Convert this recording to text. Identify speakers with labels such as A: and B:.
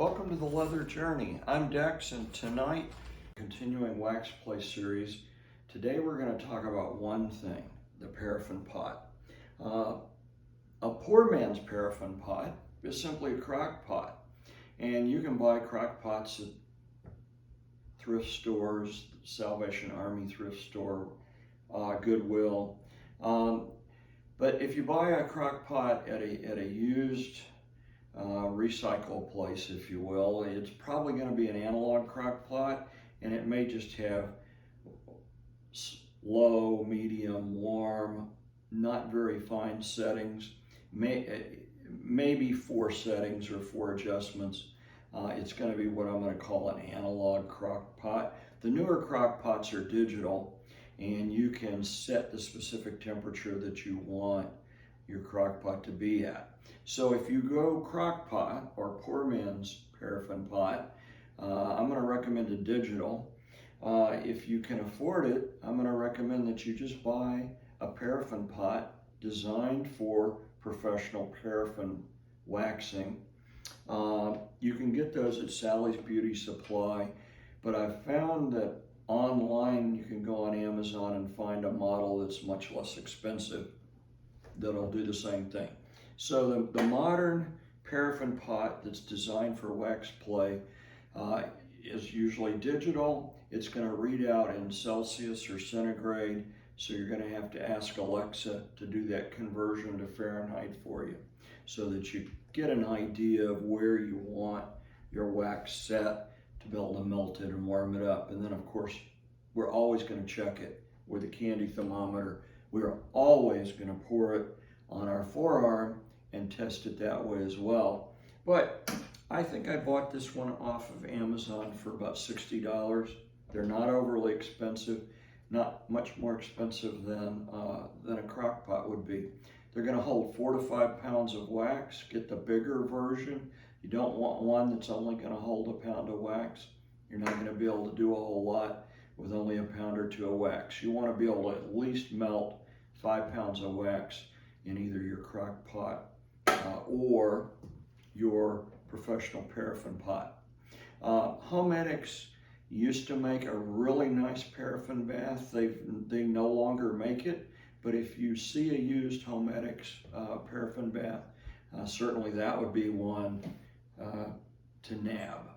A: Welcome to the Leather Journey. I'm Dex, and tonight, continuing Wax Play series, today we're going to talk about one thing, the paraffin pot. A poor man's paraffin pot is simply a crock pot, and you can buy crock pots at thrift stores, Salvation Army thrift store, Goodwill. But if you buy a crock pot at a used recycle place, if you will, it's probably going to be an analog crock pot, and it may just have low, medium, warm, not very fine settings, maybe 4 settings or 4 adjustments. It's going to be what I'm going to call an analog crock pot. The newer crock pots are digital, and you can set the specific temperature that you want your crock pot to be at. So if you go crock pot or poor man's paraffin pot, I'm going to recommend a digital. If you can afford it, I'm going to recommend that you just buy a paraffin pot designed for professional paraffin waxing. You can get those at Sally's Beauty Supply, but I've found that online you can go on Amazon and find a model that's much less expensive that'll do the same thing. So the modern paraffin pot that's designed for wax play is usually digital. It's going to read out in Celsius or centigrade, so you're going to have to ask Alexa to do that conversion to Fahrenheit for you, so that you get an idea of where you want your wax set to be able to melt it and warm it up. And then of course, we're always going to check it with a candy thermometer. We're always going to pour it on our forearm and test it that way as well. But I think I bought this one off of Amazon for about $60. They're not overly expensive, not much more expensive than a crock pot would be. They're going to hold 4 to 5 pounds of wax. Get the bigger version. You don't want one that's only going to hold a pound of wax. You're not going to be able to do a whole lot with only a pound or 2 of wax. You want to be able to at least melt 5 pounds of wax in either your crock pot or your professional paraffin pot. Homedics used to make a really nice paraffin bath. They no longer make it, but if you see a used Homedics paraffin bath, certainly that would be one to nab.